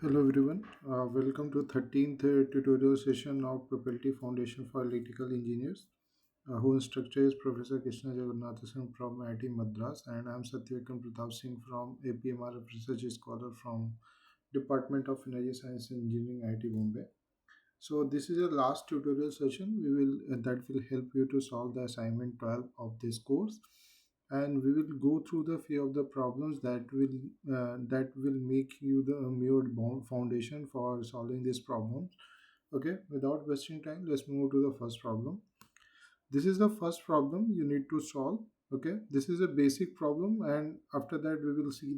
Hello everyone, welcome to 13th tutorial session of Propelty Foundation for Electrical Engineers. Whose instructor is Professor Krishna Jagannathan from IIT Madras, and I am Satyavikram Pratap Singh from APMR Research Scholar from Department of Energy Science and Engineering, IIT Bombay. So this is a last tutorial session. We will that will help you to solve the assignment 12 of this course, and we will go through the few of the problems that will make you the foundation for solving these problems. Okay, without wasting time, let's move to the first problem. This is the first problem you need to solve. Okay, this is a basic problem, and after that we will see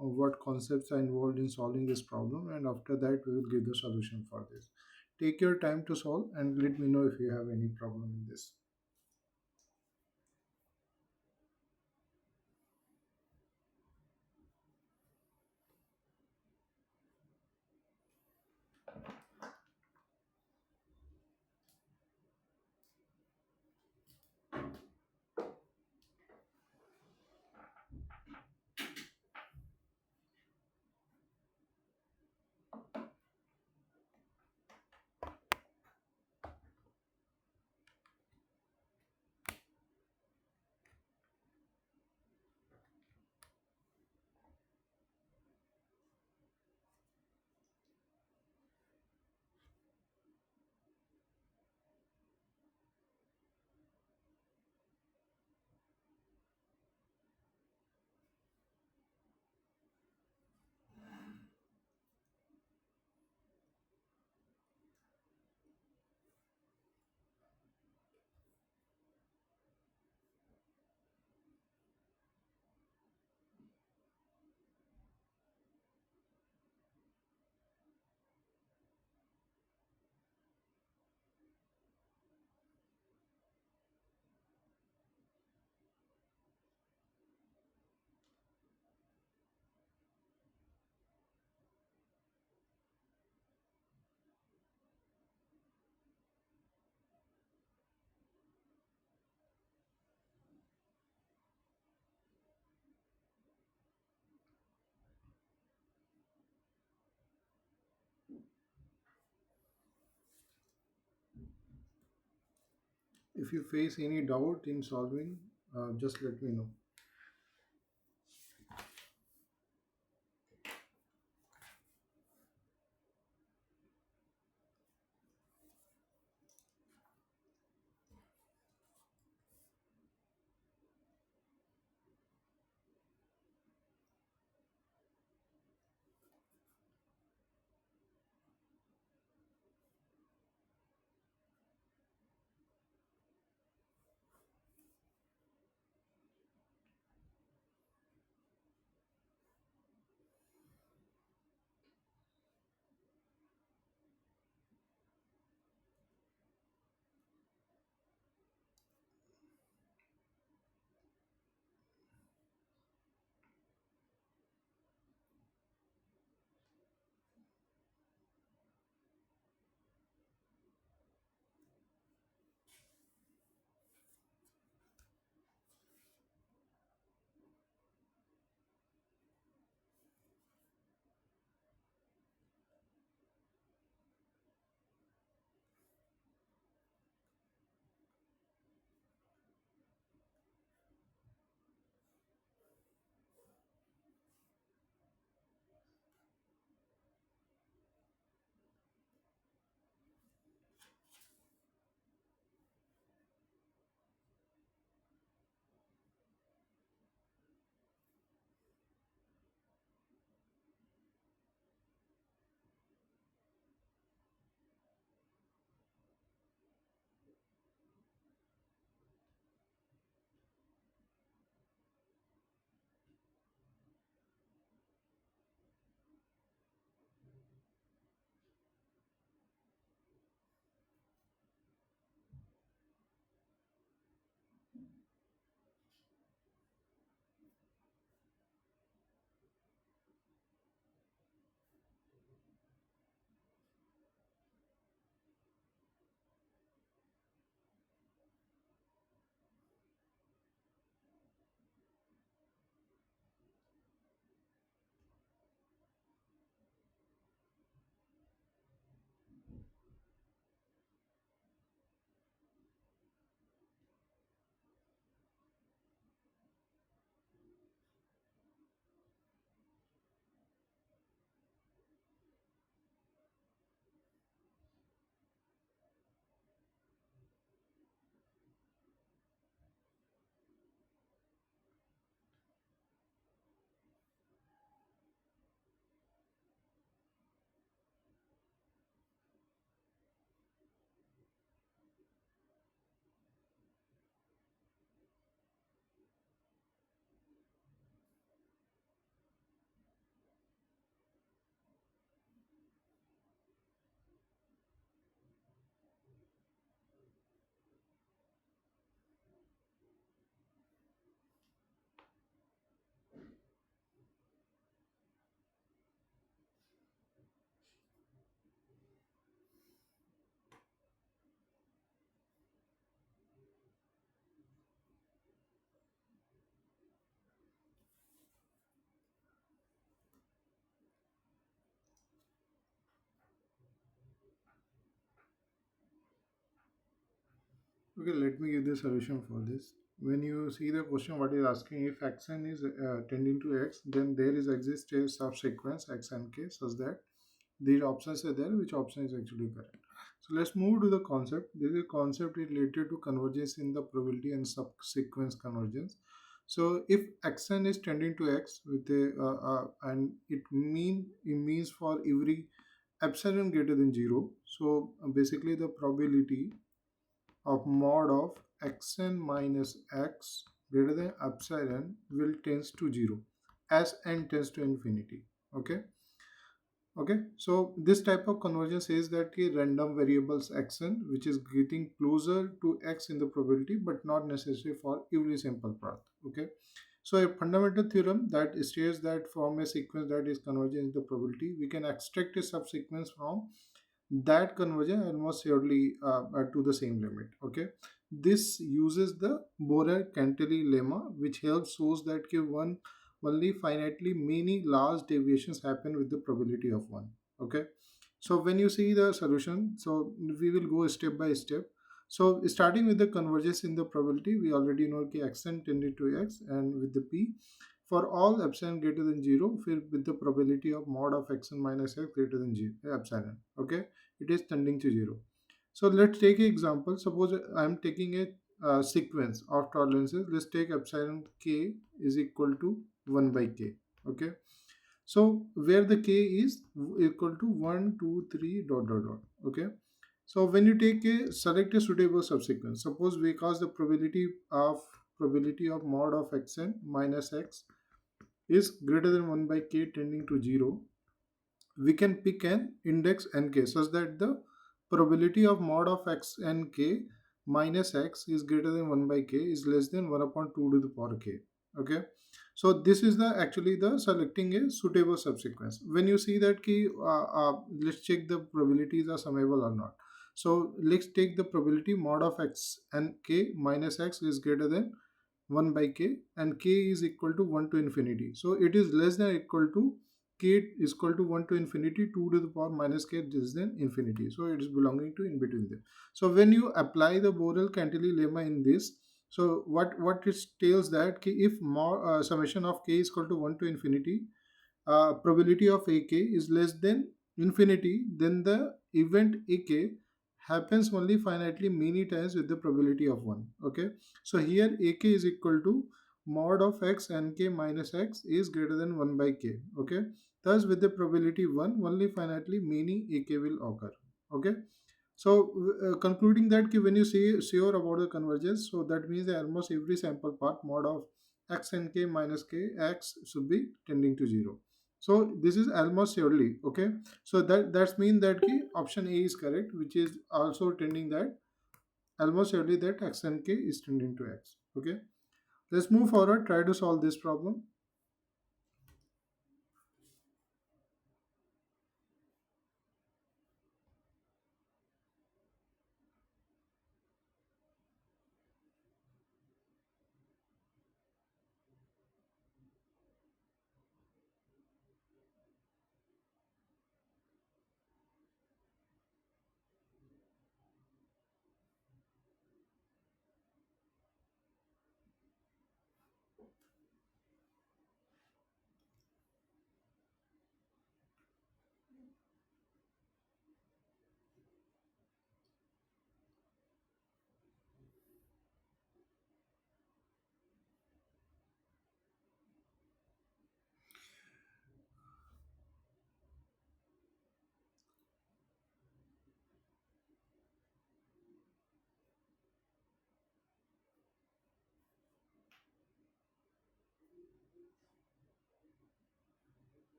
what concepts are involved in solving this problem, and after that we will give the solution for this. Take your time to solve and let me know if you have any problem in this. If you face any doubt in solving, just let me know. Okay, let me give the solution for this. When you see the question, what is asking if xn is tending to x, then there is exist a subsequence x and k such that these options are there, which option is actually correct. So let's move to the concept. This is a concept related to convergence in the probability and subsequence convergence. So if xn is tending to x with a and it means for every epsilon greater than 0. So basically the probability of mod of xn minus x greater than epsilon will tends to 0 as n tends to infinity. Okay. Okay, so this type of convergence says that the random variables xn which is getting closer to x in the probability but not necessary for every sample path. Okay, so a fundamental theorem that states that from a sequence that is convergent in the probability we can extract a subsequence from that conversion almost surely to the same limit. Okay, this uses the Borer-Cantelli lemma, which helps shows that one only finitely many large deviations happen with the probability of one. Okay, so when you see the solution, so we will go step by step. So starting with the convergence in the probability, we already know कि xn tended to x, and with the p for all epsilon greater than 0 with the probability of mod of xn minus x greater than 0, epsilon. Okay, it is tending to 0. So let's take an example. Suppose I am taking a sequence of tolerances. Let's take epsilon k is equal to 1 by k. Okay, so where the k is equal to 1 2 3 dot dot dot. Okay, so when you take a select a suitable subsequence, suppose because the probability of mod of xn minus x is greater than 1 by k tending to 0, we can pick an index nk such that the probability of mod of x and k minus x is greater than 1 by k is less than 1 upon 2 to the power k. Okay, so this is the actually the selecting a suitable subsequence. When you see that key, let's check the probabilities are summable or not. So let's take the probability mod of x and k minus x is greater than 1 by k and k is equal to 1 to infinity. So it is less than or equal to k is equal to 1 to infinity, 2 to the power minus k less than infinity. So it is belonging to in between them. So when you apply the Borel-Cantelli lemma in this, so what it tells that if more summation of k is equal to 1 to infinity, probability of ak is less than infinity, then the event ak happens only finitely many times with the probability of 1. Okay, so here ak is equal to mod of x and k minus x is greater than 1 by k. Okay, thus with the probability 1 only finitely many ak will occur. Okay, so concluding that when you say sure about the convergence, so that means that almost every sample part mod of x and k minus k x should be tending to 0. So this is almost surely. Okay, so that's mean that option A is correct, which is also tending that almost surely that x and k is tending to x. Okay, let's move forward, try to solve this problem.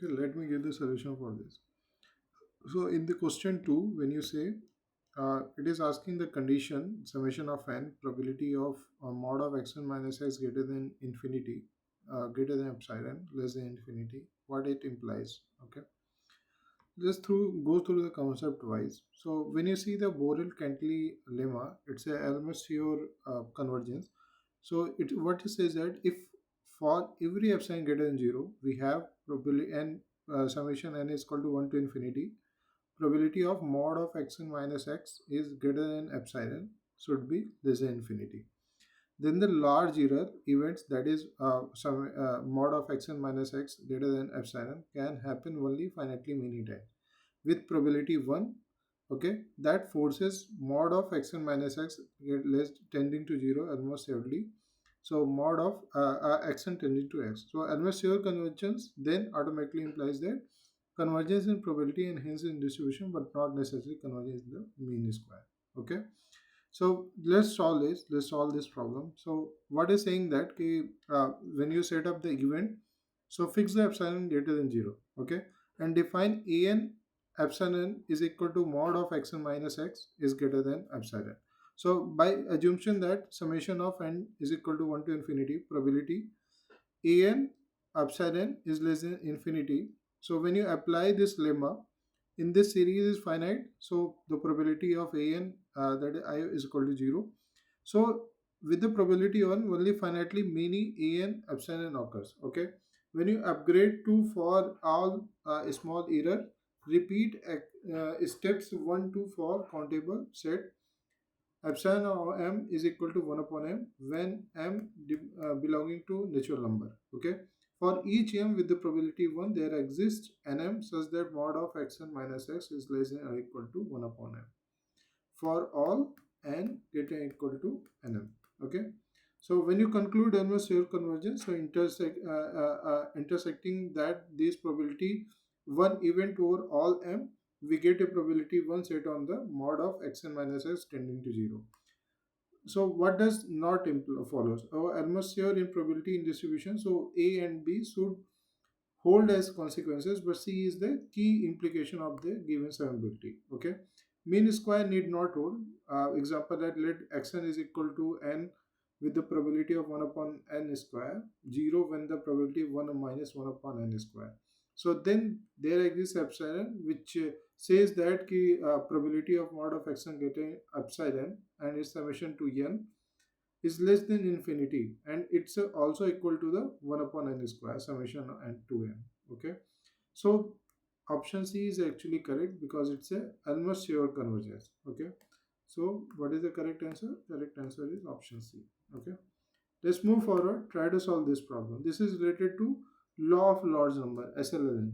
Okay, let me give the solution for this. So in the question 2, when you say it is asking the condition summation of n probability of mod of x1 minus x greater than infinity, greater than epsilon, less than infinity, what it implies. Okay, just through go through the concept wise. So when you see the Borel-Cantley lemma, it's a Elmosier convergence. So it what it says that if for every epsilon greater than 0, we have probability n summation n is equal to 1 to infinity, probability of mod of x1 minus x is greater than epsilon should be less than infinity. Then the large error events, that is some mod of x1 minus x greater than epsilon, can happen only finitely many times with probability 1. Okay, that forces mod of x1 minus x get less tending to 0 almost surely. So mod of xn tending to x, so almost sure convergence then automatically implies that convergence in probability and hence in distribution, but not necessarily convergence in the mean square. Okay, so let's solve this problem. So what is saying that when you set up the event, so fix the epsilon greater than 0. Okay, and define an epsilon is equal to mod of xn minus x is greater than epsilon. So by assumption that summation of n is equal to 1 to infinity, probability an epsilon is less than infinity. So when you apply this lemma, in this series is finite, so the probability of an that I is equal to 0. So with the probability on only finitely many an epsilon occurs. Okay, when you upgrade to for all small error, repeat steps 1 to for countable set epsilon of m is equal to 1 upon m when m belonging to natural number. Okay, for each m with the probability 1, there exists an m such that mod of xn minus x is less than or equal to 1 upon m for all n greater than equal to nm. Okay, so when you conclude almost your convergence, so intersecting that this probability 1 event over all m, we get a probability 1 set on the mod of xn minus x tending to 0. So what does not follows? Our atmosphere in probability in distribution. So A and B should hold as consequences, but C is the key implication of the given probability. Okay, mean square need not hold. Example that let xn is equal to n with the probability of 1 upon n square, 0 when the probability 1 minus 1 upon n square. So then there exists epsilon which says that probability of mod of xn getting epsilon and its summation to n is less than infinity, and it's also equal to the 1 upon n square summation and to n. Okay, so option C is actually correct because it's a almost sure convergence. Okay, so what is the correct answer? Correct answer is option C. Okay, let's move forward, try to solve this problem. This is related to law of large number, SLN.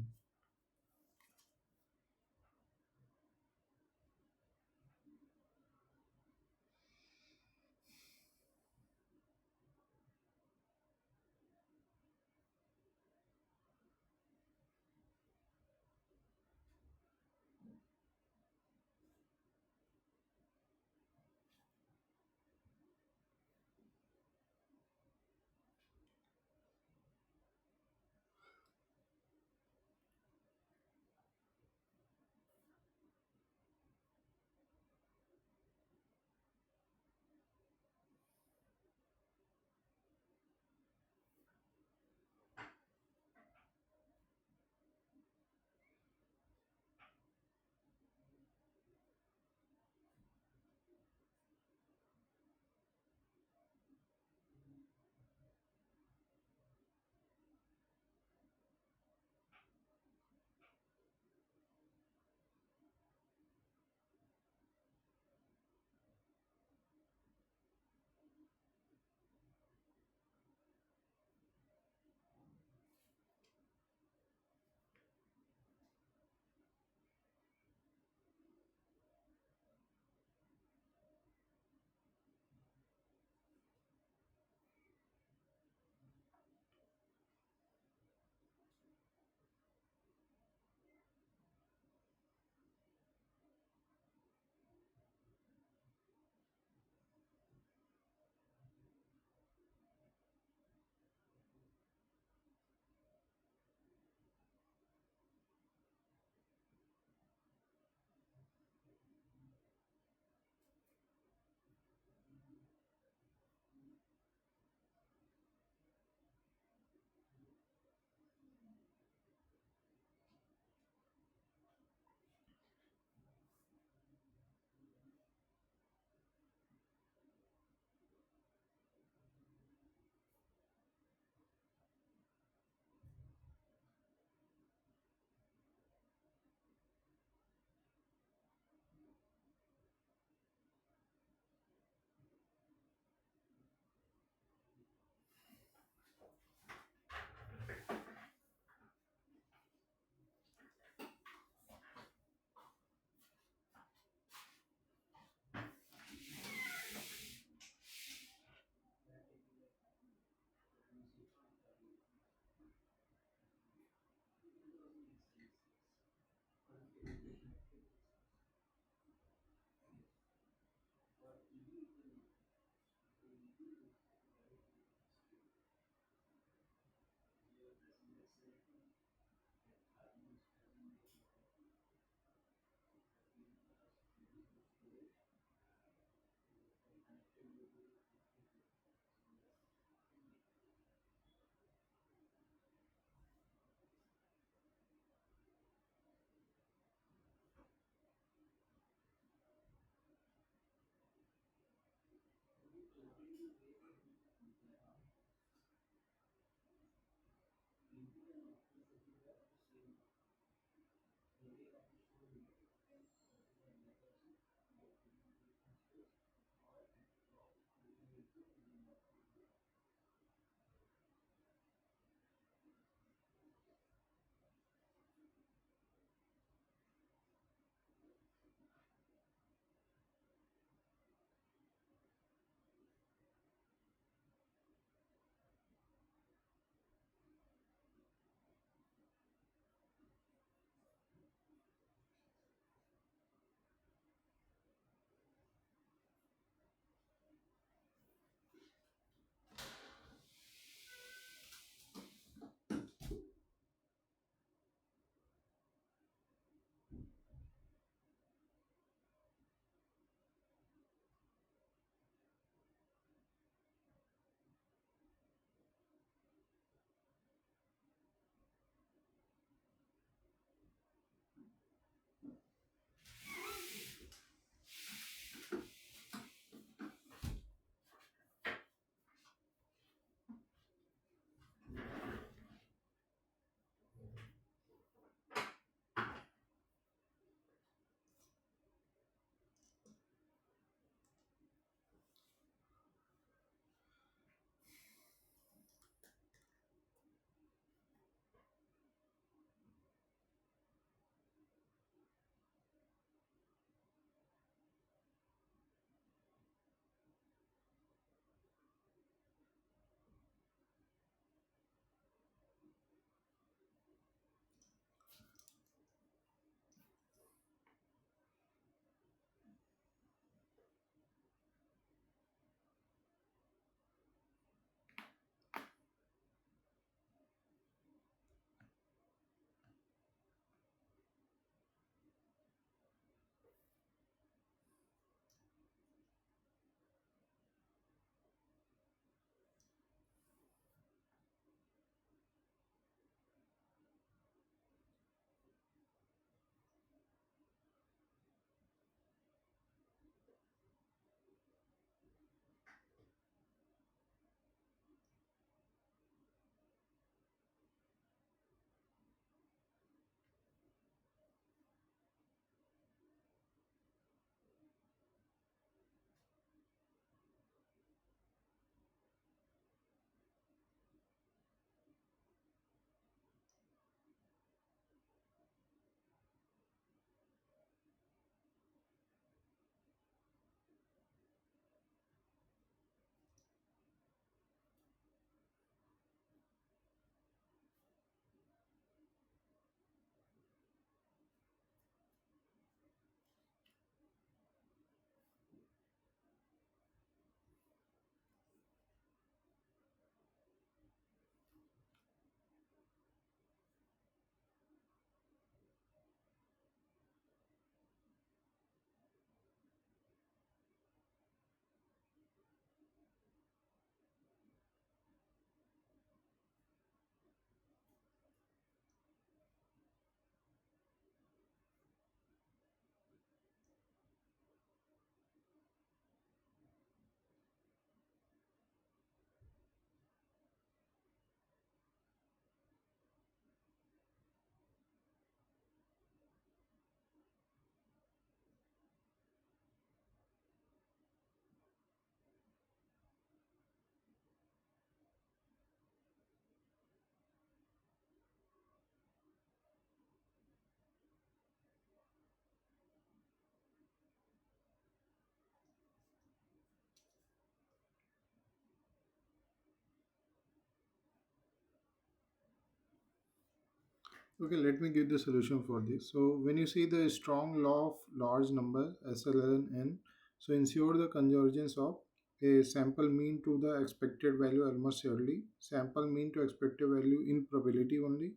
Okay, let me give the solution for this. So when you see the strong law of large number SLN, so ensure the convergence of a sample mean to the expected value almost surely, sample mean to expected value in probability only,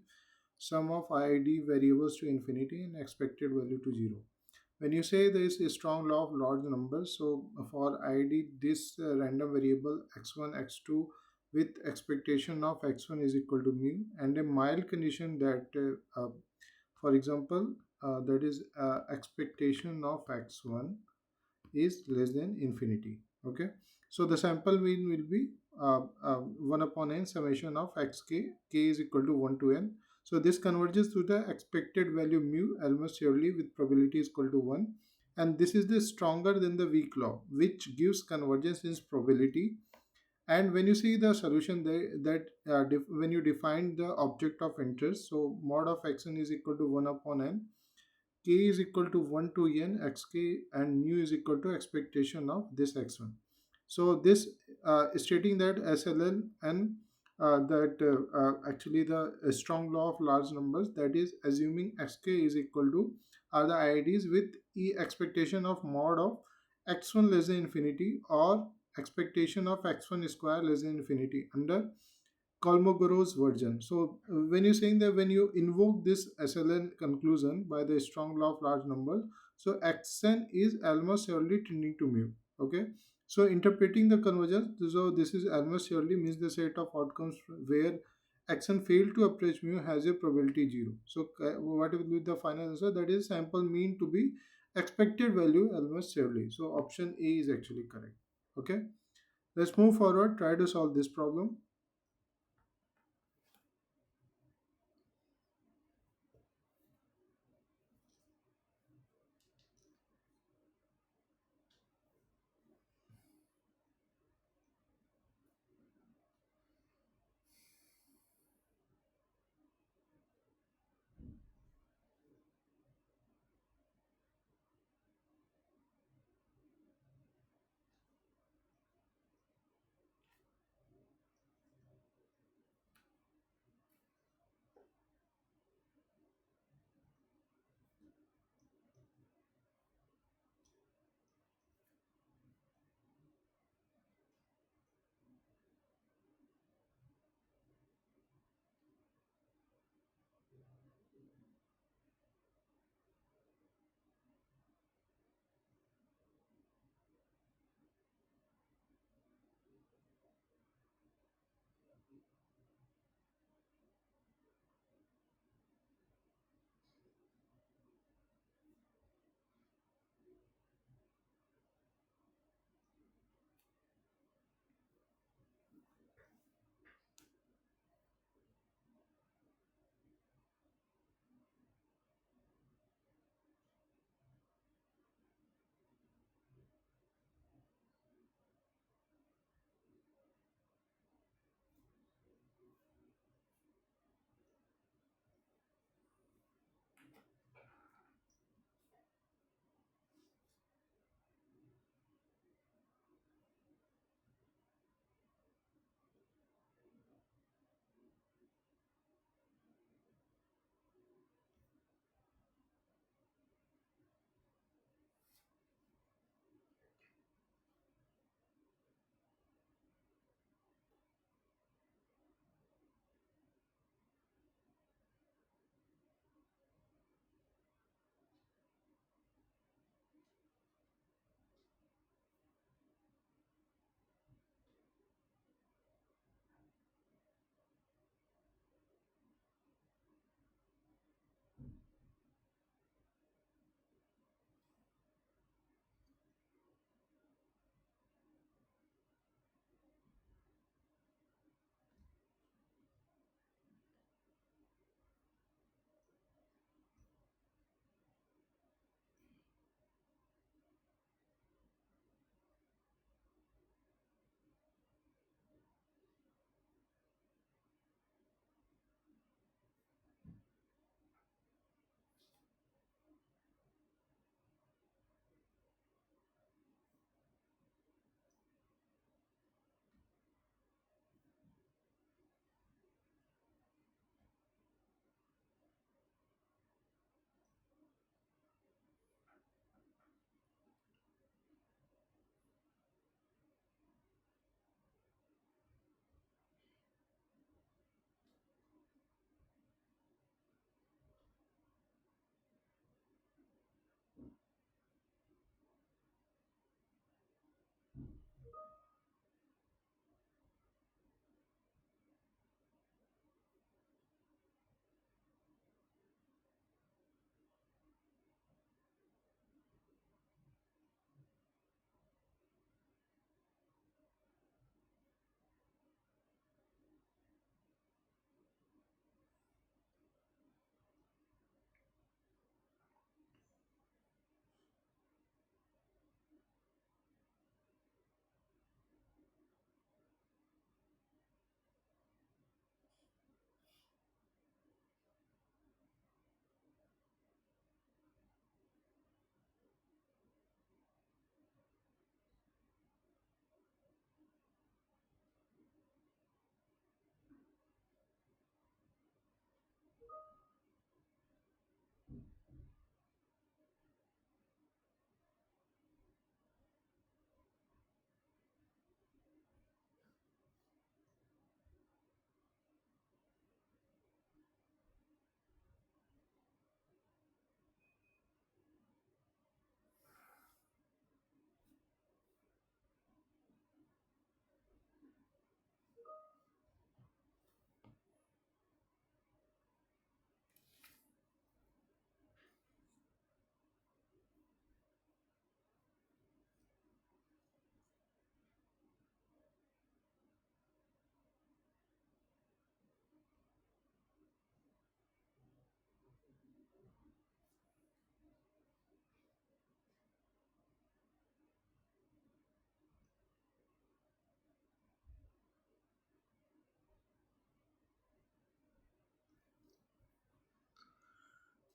sum of IID variables to infinity and expected value to 0. When you say there is a strong law of large numbers, so for ID, this random variable x1, x2 with expectation of x1 is equal to mu and a mild condition that, for example, that is expectation of x1 is less than infinity. Okay, so the sample mean will be 1 upon n summation of xk, k is equal to 1 to n. So this converges to the expected value mu almost surely with probability is equal to 1, and this is the stronger than the weak law which gives convergence in probability. And when you see the solution there, that when you define the object of interest, so mod of xn is equal to 1 upon n, k is equal to 1 to n xk, and mu is equal to expectation of this x1. So this stating that SLN and that actually the strong law of large numbers, that is assuming xk is equal to are the IIDs with e expectation of mod of x1 less than infinity or expectation of x1 square less than infinity under Kolmogorov version. So when you're saying that when you invoke this SLN conclusion by the strong law of large numbers, so Xn is almost surely tending to mu. Okay. So interpreting the convergence, so this is almost surely means the set of outcomes where Xn failed to approach mu has a probability 0. So what will be the final answer? That is sample mean to be expected value almost surely. So option A is actually correct. Okay. Let's move forward. Try to solve this problem.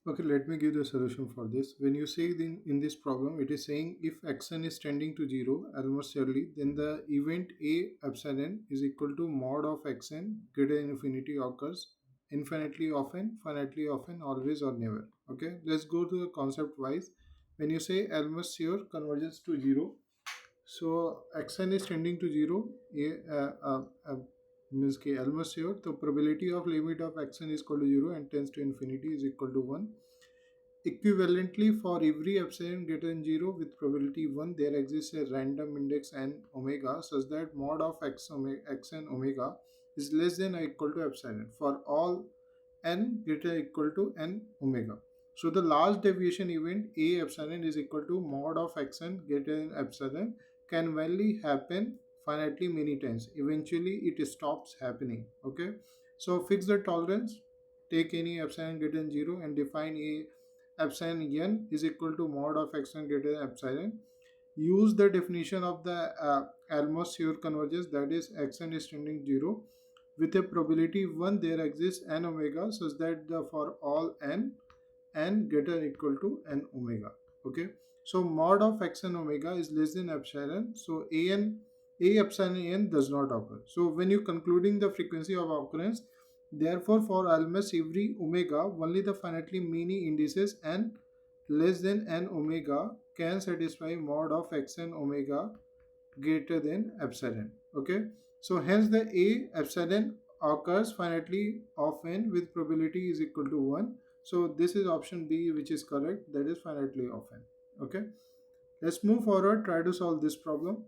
Okay, let me give the solution for this. When you say in this problem, it is saying if xn is tending to 0 almost surely, then the event a epsilon is equal to mod of xn greater than infinity occurs finitely often, always or never. Okay, let's go to the concept wise. When you say almost sure converges to 0, so xn is tending to 0, means कि almost sure, the probability of limit of xn is equal to 0 and tends to infinity is equal to 1. Equivalently, for every epsilon greater than 0 with probability 1, there exists a random index n omega such that mod of x n omega is less than or equal to epsilon for all n greater or equal to n omega. So the last deviation event a epsilon is equal to mod of xn greater than epsilon can validly happen finitely many times. Eventually, it stops happening. Okay, so fix the tolerance. Take any epsilon greater than 0 and define a epsilon n is equal to mod of xn greater than epsilon. Use the definition of the almost sure convergence, that is xn is tending 0 with a probability 1, there exists n omega such that the for all n greater or equal to n omega. Okay, so mod of xn omega is less than epsilon, so a epsilon n does not occur. So when you concluding the frequency of occurrence, therefore for almost every omega only the finitely many indices n less than n omega can satisfy mod of xn omega greater than epsilon. Okay, so hence the a epsilon occurs finitely of n with probability is equal to 1. So this is option B, which is correct, that is finitely of n. Okay, let's move forward, try to solve this problem.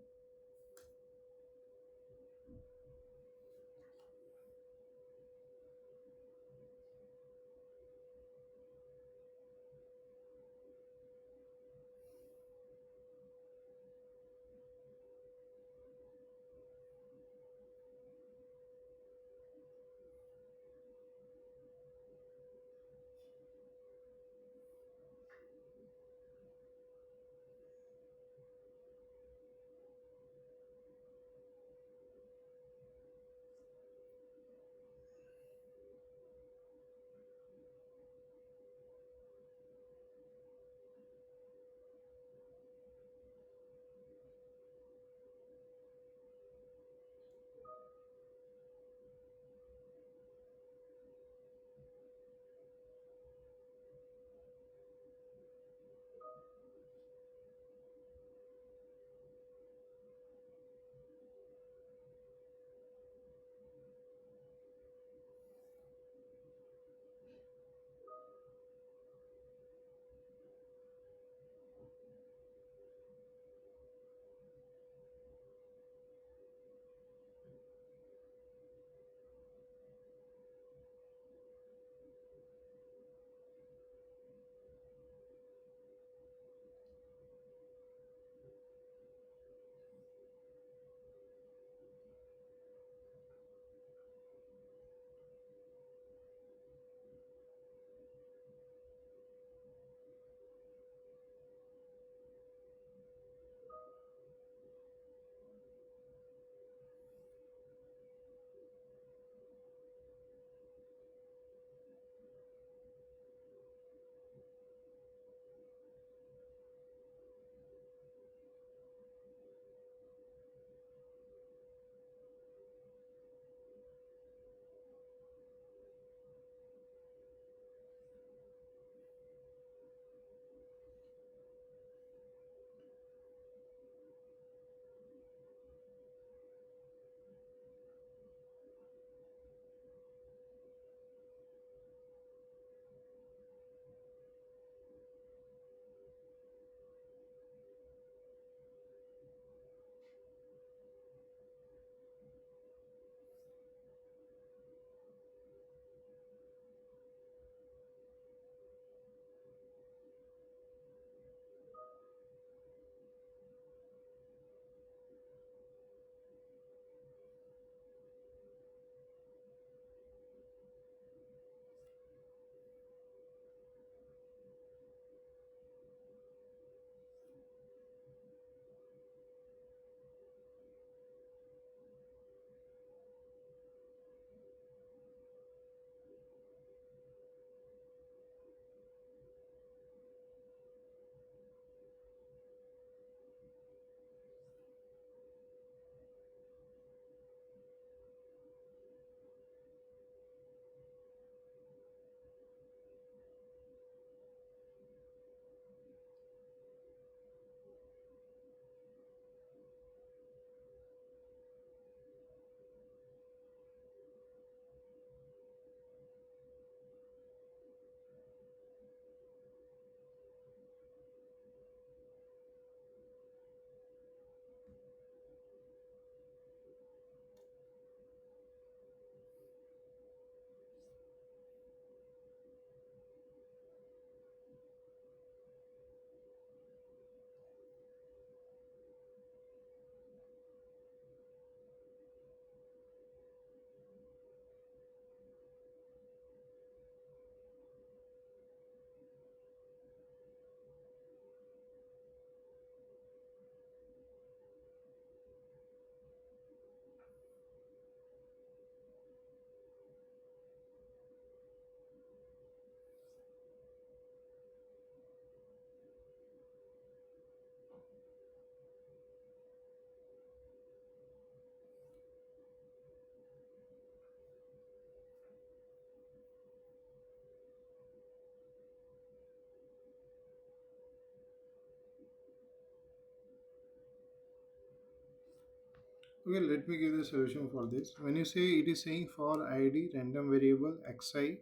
Okay, let me give the solution for this. When you say it is saying for id random variable xi,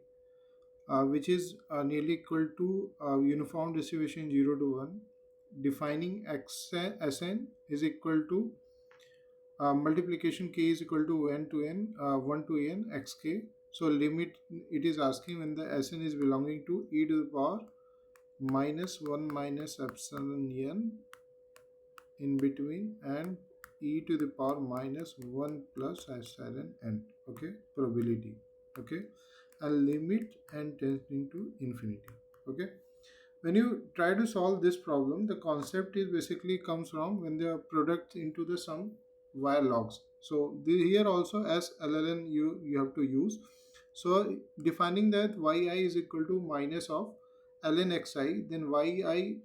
which is nearly equal to uniform distribution 0 to 1, defining Sn is equal to multiplication k is equal to n to n 1 to n xk. So limit, it is asking when the Sn is belonging to e to the power minus 1 minus epsilon n in between and e to the power minus 1 plus epsilon n. Okay, probability. Okay, a limit and tends into infinity. Okay, when you try to solve this problem, the concept is basically comes from when the product into the sum via logs. So here also as lln you have to use. So defining that yi is equal to minus of ln xi, then yi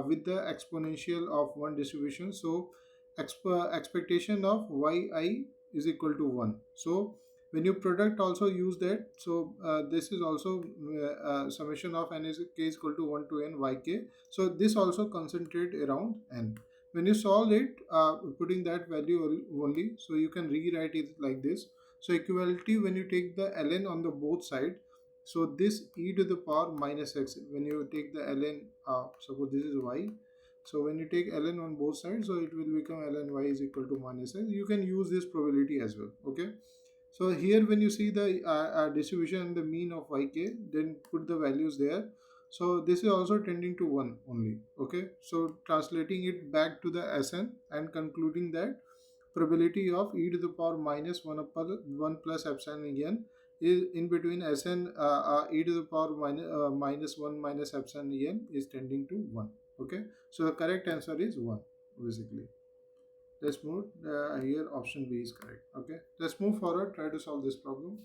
with the exponential of one distribution. So expectation of yi is equal to 1. So when you product also use that. So this is also summation of n is k is equal to 1 to n yk. So this also concentrate around n. When you solve it putting that value only, so you can rewrite it like this. So equality, when you take the ln on the both side, so this e to the power minus x, when you take the ln, suppose this is y, so when you take ln on both sides, so it will become ln y is equal to minus x. You can use this probability as well. Okay, so here when you see the distribution and the mean of yk, then put the values there. So this is also tending to 1 only. Okay, so translating it back to the Sn and concluding that probability of e to the power minus 1 upon 1 plus epsilon n is in between Sn e to the power minus 1 minus epsilon n is tending to 1. Okay, so the correct answer is 1 basically. Let's move here, option B is correct. Okay, let's move forward, try to solve this problem.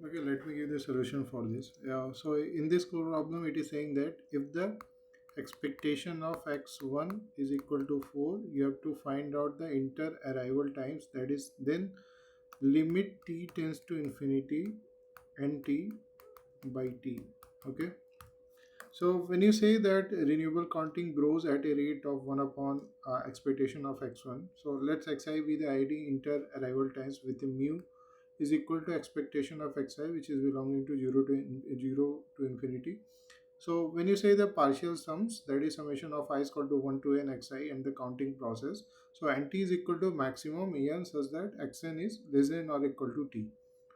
Okay, let me give the solution for this. Yeah, so in this core problem, it is saying that if the expectation of x1 is equal to 4, you have to find out the inter arrival times, that is then limit t tends to infinity nt by t. Okay, so when you say that renewable counting grows at a rate of 1 upon expectation of x1, so let's xi be the id inter arrival times with the mu is equal to expectation of xi, which is belonging to 0 to infinity. So when you say the partial sums, that is summation of I is equal to 1 to n xi and the counting process. So nt is equal to maximum en such that xn is less than or equal to t.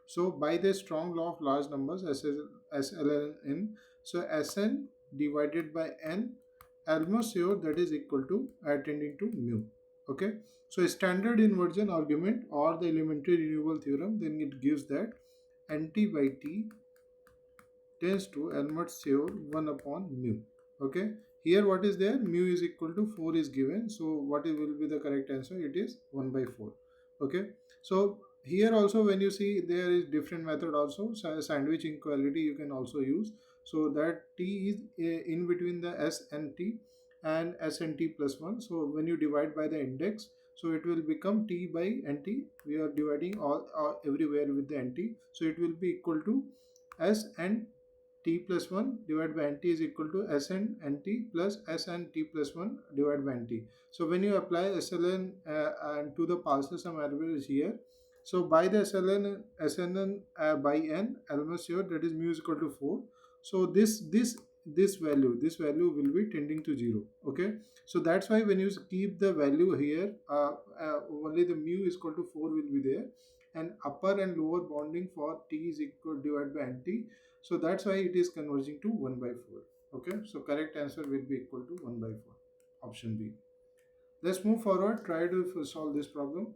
So by the strong law of large numbers, SLN, so Sn divided by n, almost sure that is equal to tending to mu. Okay. So standard inversion argument or the elementary renewable theorem, then it gives that nt by t tends to Helmholtz theorem 1 upon mu. Okay. Here what is there? Mu is equal to 4 is given. So what will be the correct answer? It is 1 by 4. Okay. So here also when you see there is different method also. Sandwich inequality you can also use. So that t is in between the s and t and s and t plus 1. So when you divide by the index, so it will become t by nt. We are dividing all everywhere with the nt. So it will be equal to s and t plus 1 divided by nt is equal to s and nt plus s and t plus 1 divided by nt. So when you apply SLN and to the partial sum average here, so by the SNN by n, almost sure that is mu is equal to 4. So this value will be tending to 0. Okay, so that's why when you keep the value here, only the mu is equal to 4 will be there, and upper and lower bounding for t is equal divided by nt, so that's why it is converging to 1 by 4. Okay, so correct answer will be equal to 1 by 4. Option B. Let's move forward. Try to solve this problem.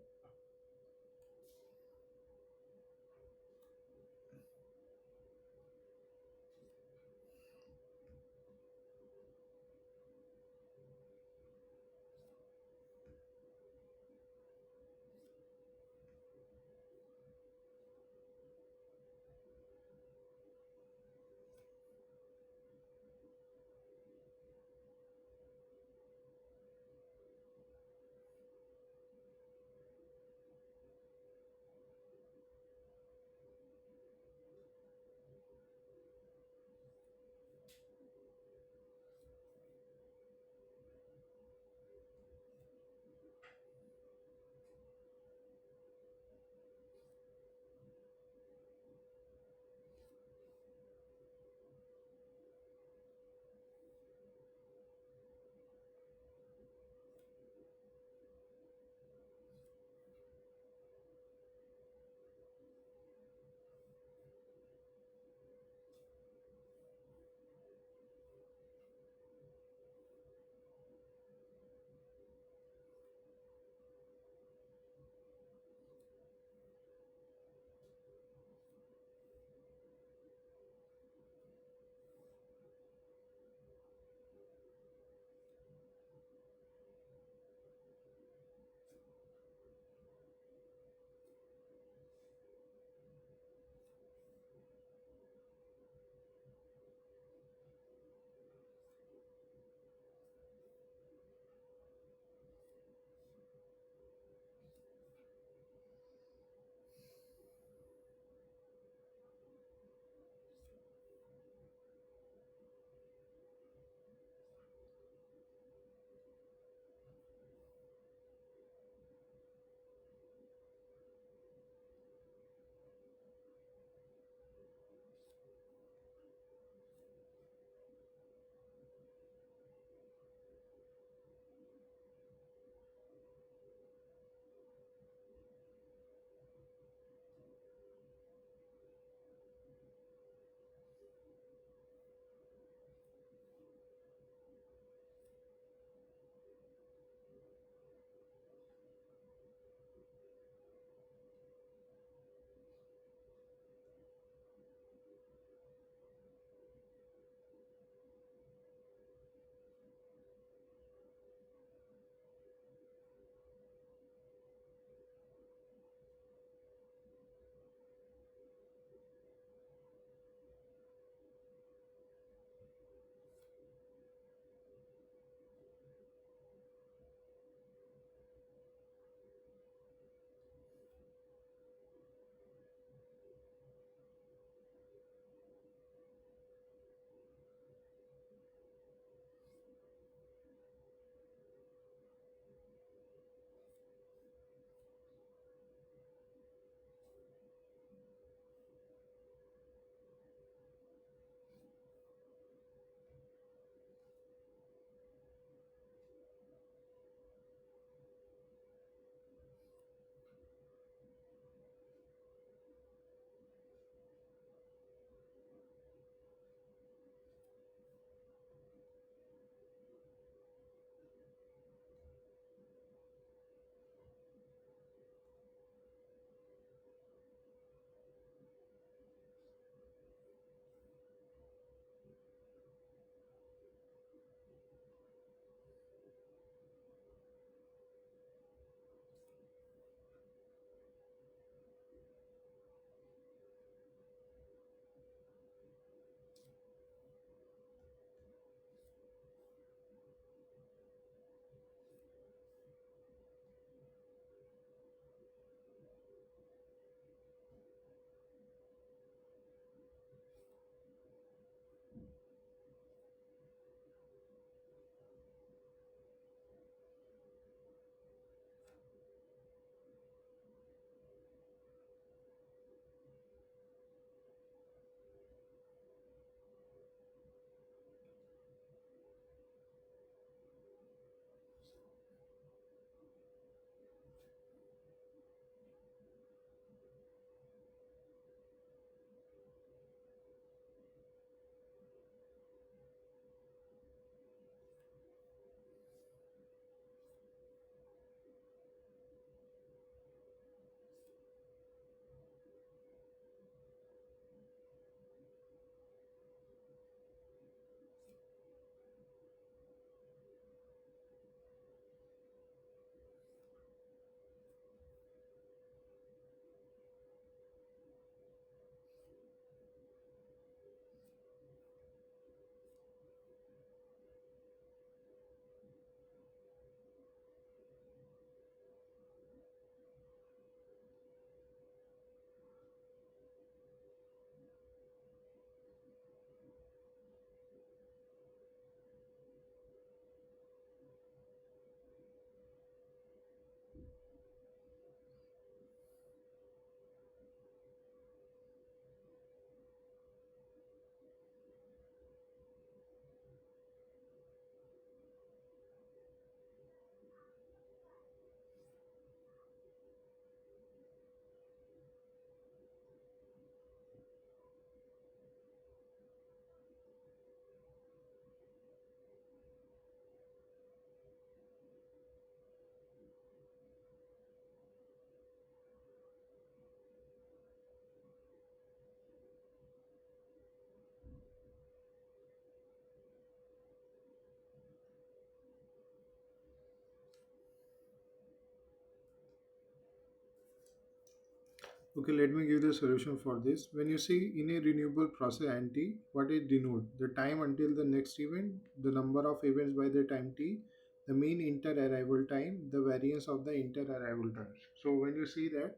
Okay, let me give the solution for this. When you see in a renewable process NT, what it denote? The time until the next event, the number of events by the time t, the mean inter-arrival time, the variance of the inter-arrival times. So when you see that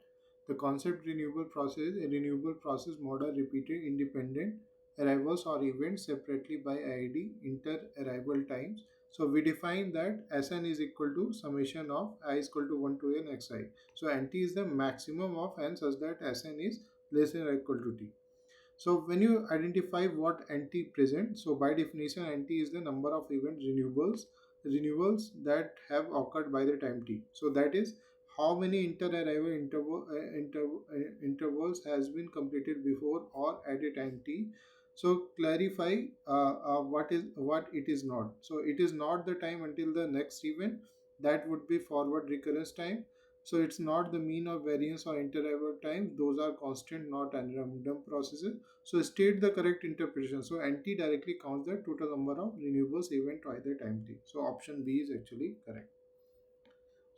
the concept renewable process, a renewable process model repeated independent arrivals or events separately by ID inter-arrival times. So we define that Sn is equal to summation of I is equal to 1 to n xi. So nt is the maximum of n such that Sn is less than or equal to t. So when you identify what NT present, so by definition NT is the number of event renewals that have occurred by the time t. So that is how many inter-arrival intervals has been completed before or at a time t. So clarify what it is not. So it is not the time until the next event, that would be forward recurrence time. So it's not the mean or variance or interval time. Those are constant, not random processes. So state the correct interpretation. So NT directly counts the total number of renewables event by the time t. So option B is actually correct.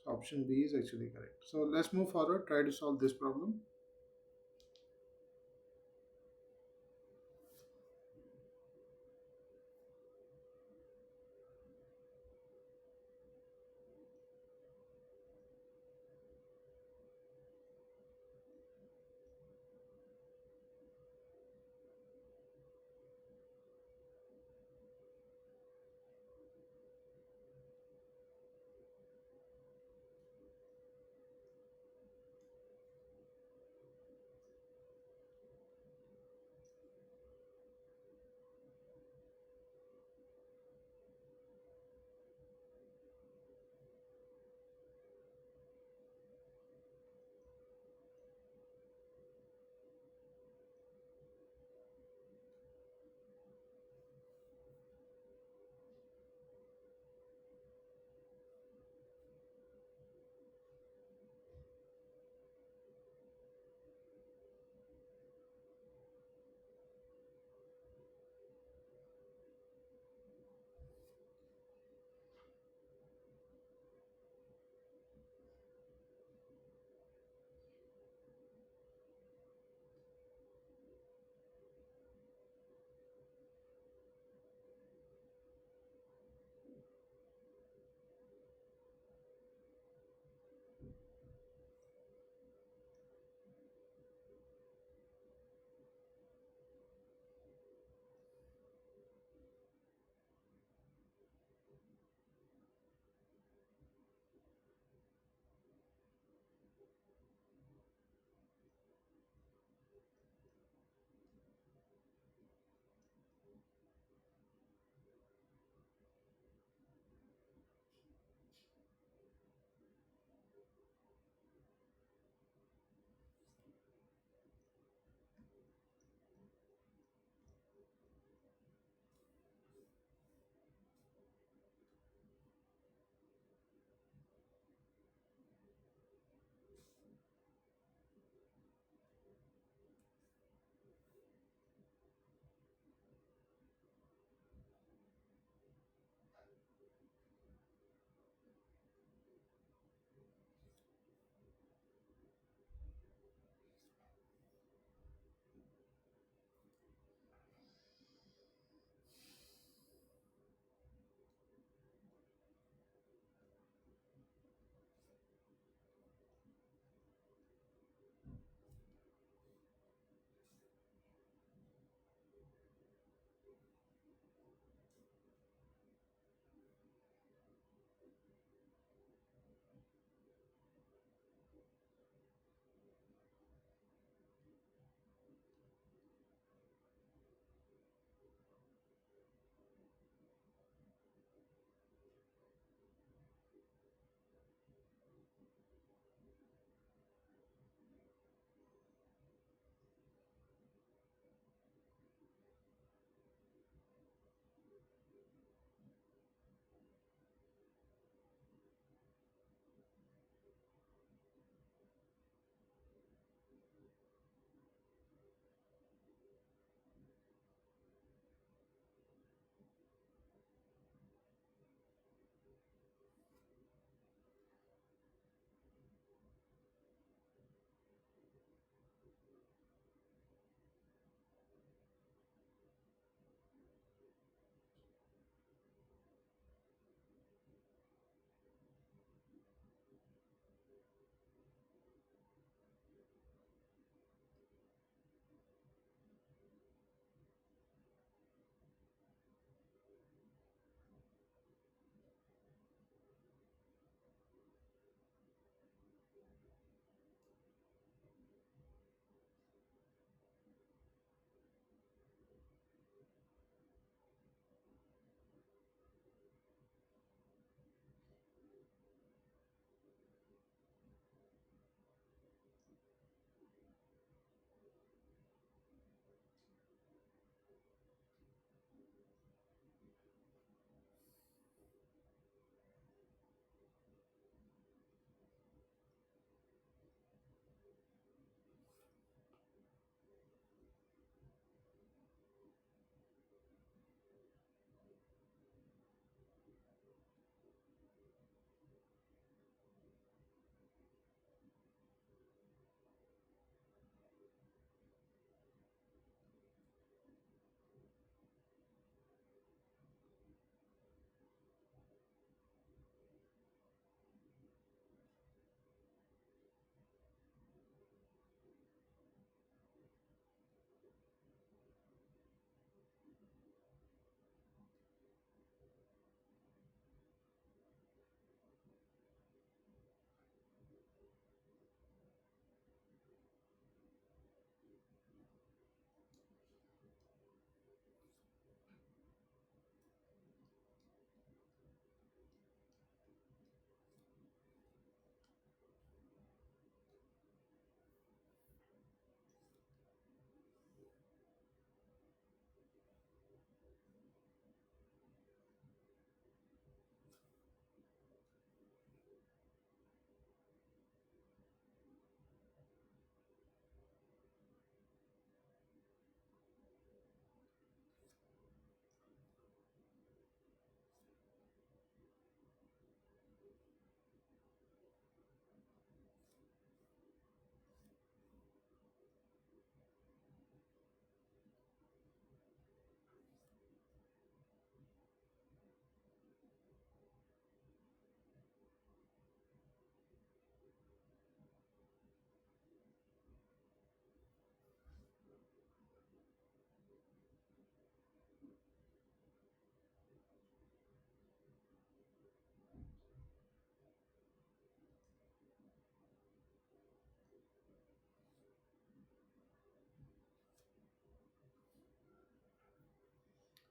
So option B is actually correct. So let's move forward. Try to solve this problem.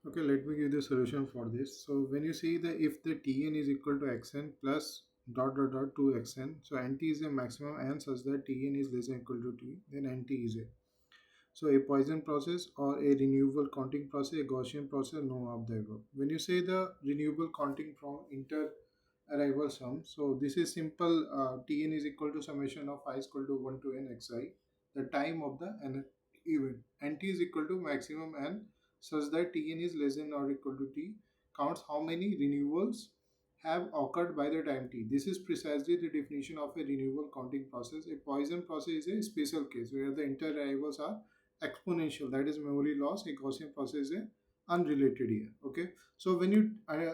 Okay, let me give the solution for this. So when you see the if the Tn is equal to xn plus dot dot dot 2xn, so nt is a maximum n such that Tn is less than equal to t, then nt is a. So a Poisson process or a renewable counting process, a Gaussian process, no of the above. When you say the renewable counting from inter arrival sum, so this is simple. Tn is equal to summation of I is equal to 1 to n xi, the time of the n event. Nt is equal to maximum n such that Tn is less than or equal to t. Counts how many renewals have occurred by the time t. This is precisely the definition of a renewable counting process. A Poisson process is a special case where the inter arrivals are exponential, that is memory loss. A Gaussian process is a unrelated here. Okay, so when you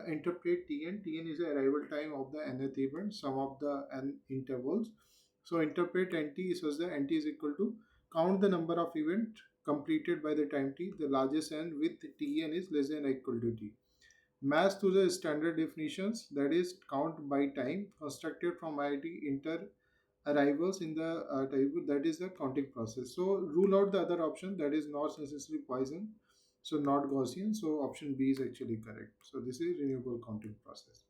interpret Tn is the arrival time of the nth event, sum of the n intervals. So interpret nt such that nt is equal to count the number of event completed by the time t, the largest n with Tn is less than or equal to t. Match to the standard definitions, that is count by time constructed from IIT inter arrivals in the table, that is the counting process. So rule out the other option, that is not necessarily Poisson, so not Gaussian. So option B is actually correct. So this is renewable counting process.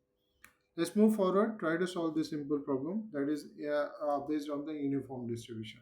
Let's move forward. Try to solve this simple problem, that is based on the uniform distribution.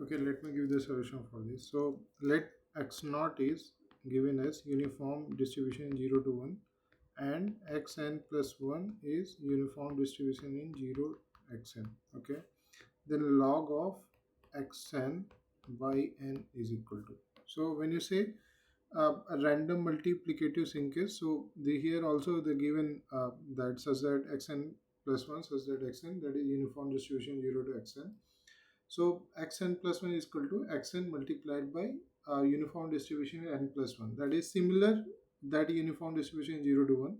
Okay, let me give the solution for this. So let x naught is given as uniform distribution in 0 to 1, and xn plus 1 is uniform distribution in 0 xn. Okay, then log of xn by n is equal to. So when you say a random multiplicative syncage, so the here also the given that such that xn plus 1 such that xn, that is uniform distribution 0 to xn. So xn plus 1 is equal to xn multiplied by uniform distribution n plus 1. That is similar that uniform distribution 0 to 1.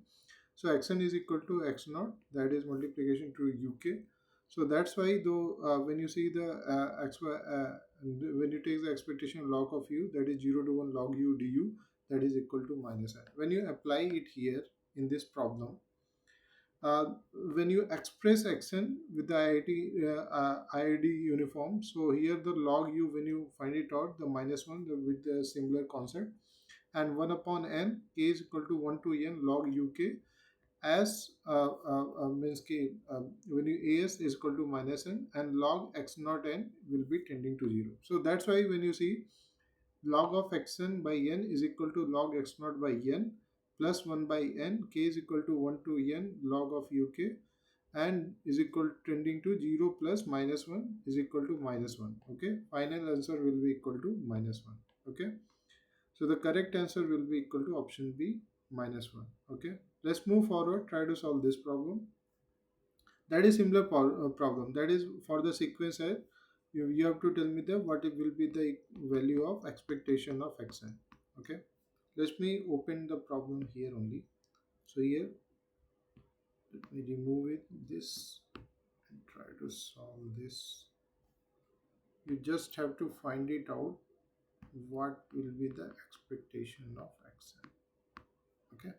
So xn is equal to x naught, that is multiplication to uk. So that's why though when you see the when you take the expectation log of u, that is 0 to 1 log u du, that is equal to minus n. When you apply it here in this problem, uh, when you express xn with the IID uniform, so here the log u, when you find it out, the minus 1 with the similar concept, and 1 upon n, k is equal to 1 to n log uk, as means k, when you as is equal to minus n, and log x naught n will be tending to 0. So that's why when you see log of xn by n is equal to log x naught by n plus 1 by n, k is equal to 1 to n log of uk, and is equal tending to 0 plus minus 1 is equal to minus 1. Okay, final answer will be equal to minus 1. Okay, so the correct answer will be equal to option B, minus 1. Okay, let's move forward, try to solve this problem. That is similar problem, that is for the sequence here. You have to tell me the what it will be the value of expectation of xn. Okay, let me open the problem here only. So here, let me remove it this and try to solve this. You just have to find it out what will be the expectation of xn. Okay,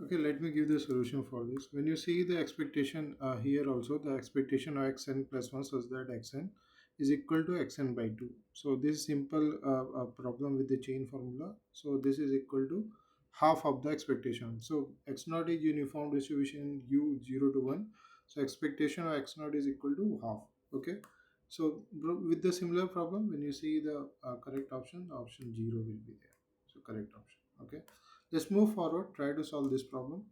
Okay, let me give the solution for this. When you see the expectation here also, the expectation of xn plus 1 such that xn is equal to xn by 2. So this simple problem with the chain formula. So this is equal to half of the expectation. So x naught is uniform distribution u 0 to 1. So expectation of x naught is equal to half. Okay. So with the similar problem, when you see the correct option, option 0 will be there. So correct option. Okay. Let's move forward, try to solve this problem.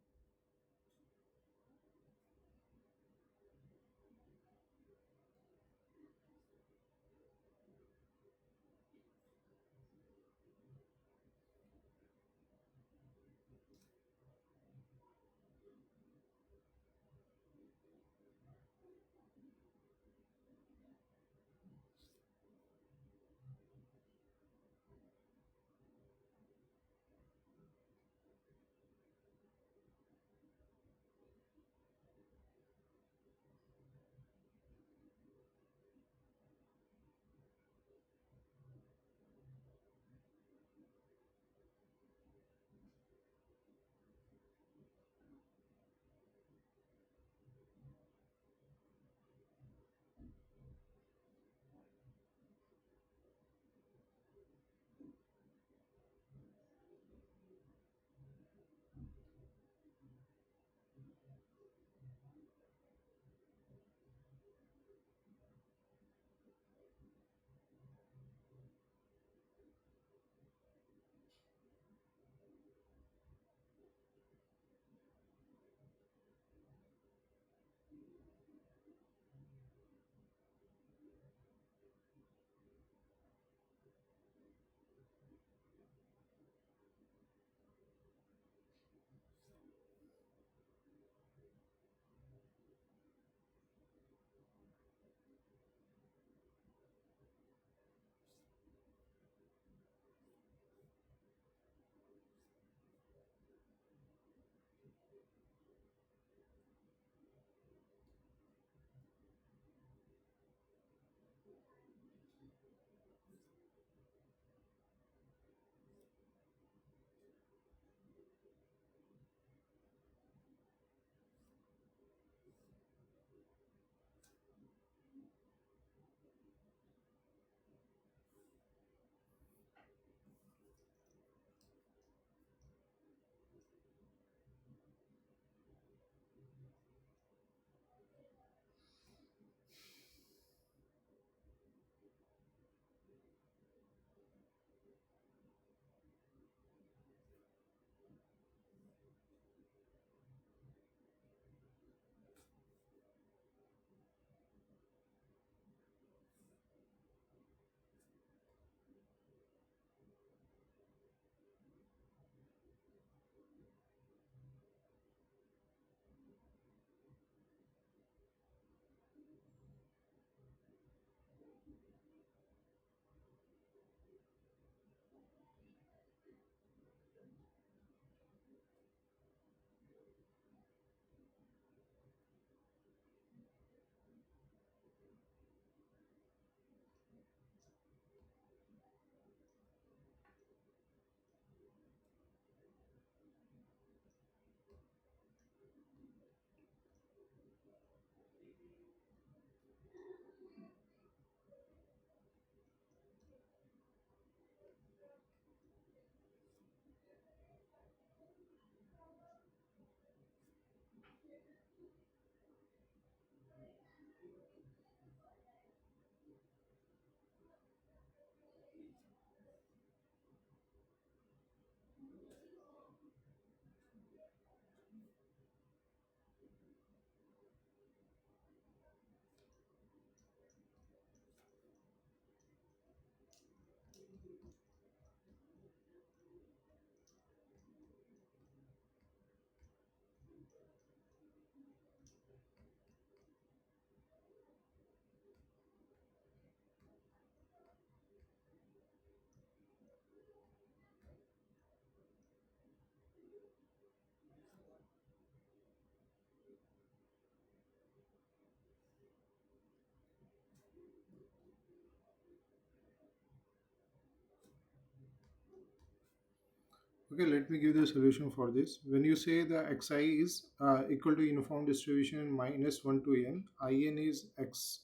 Okay, let me give the solution for this. When you say the xi is equal to uniform distribution minus 1 to n, in is x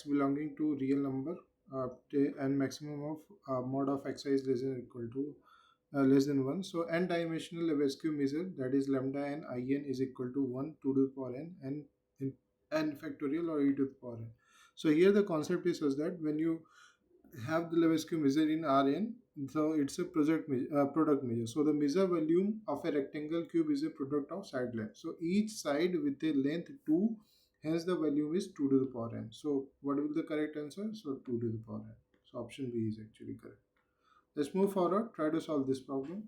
belonging to real number, and maximum of mod of xi is less than or equal to less than 1. So n dimensional Lebesgue measure, that is lambda n in, is equal to 1 2 to the power n and in n factorial or e to the power n. So here the concept is such that when you have the Lebesgue measure in Rn, so it's a product measure. So the measure volume of a rectangle cube is a product of side length. So each side with a length 2, hence the volume is 2 to the power n. So what will be the correct answer? So 2 to the power n. So option B is actually correct. Let's move forward, try to solve this problem.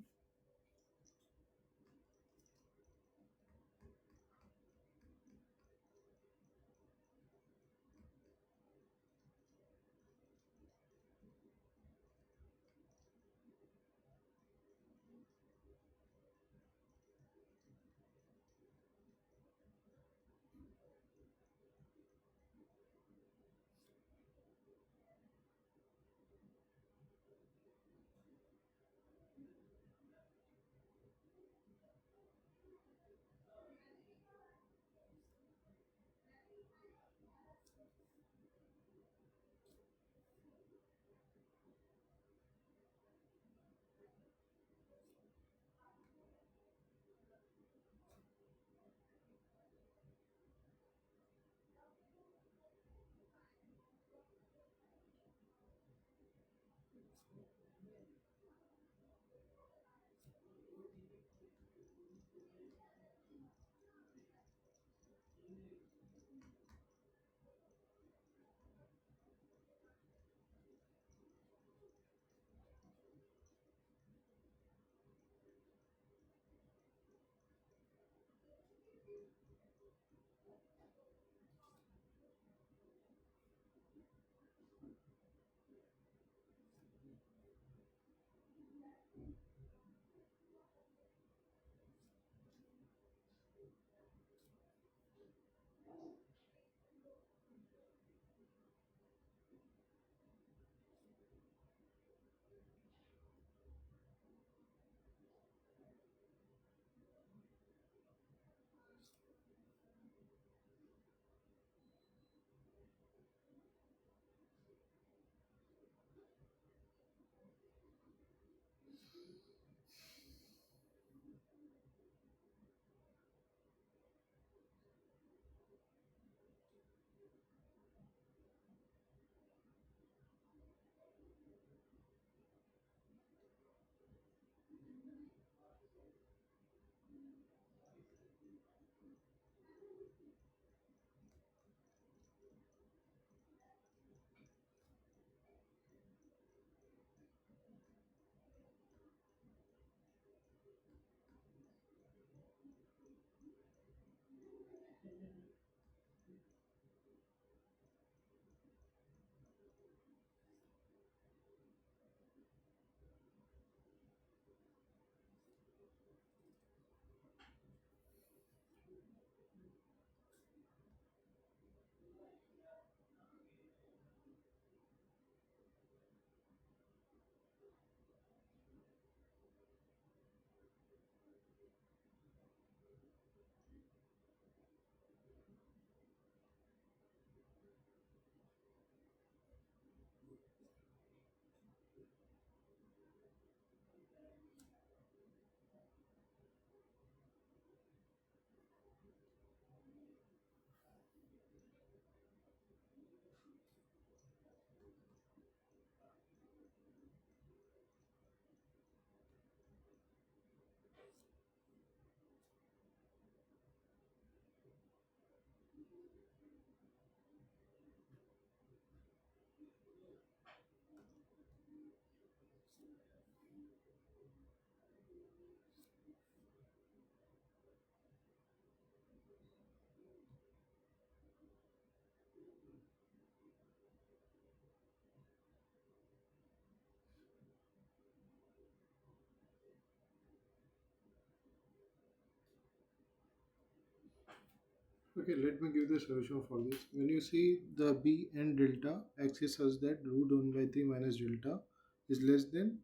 Okay, let me give the solution for this. When you see the b and delta, x is such that root 1 by 3 minus delta is less than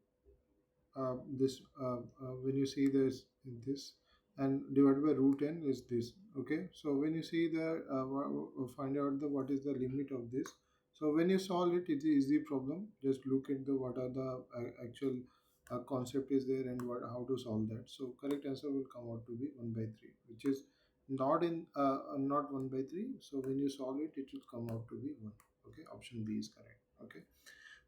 this when you see this and divided by root n is this. Okay, so when you see the find out the what is the limit of this. So when you solve it, it's an easy problem. Just look at the what are the actual concept is there and what how to solve that. So correct answer will come out to be 1 by 3, which is not 1 by 3. So when you solve it, it will come out to be 1. Okay, option B is correct. Okay,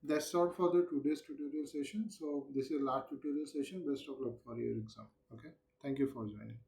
that's all for the today's tutorial session. So this is last tutorial session. Best of luck for your exam. Okay, thank you for joining.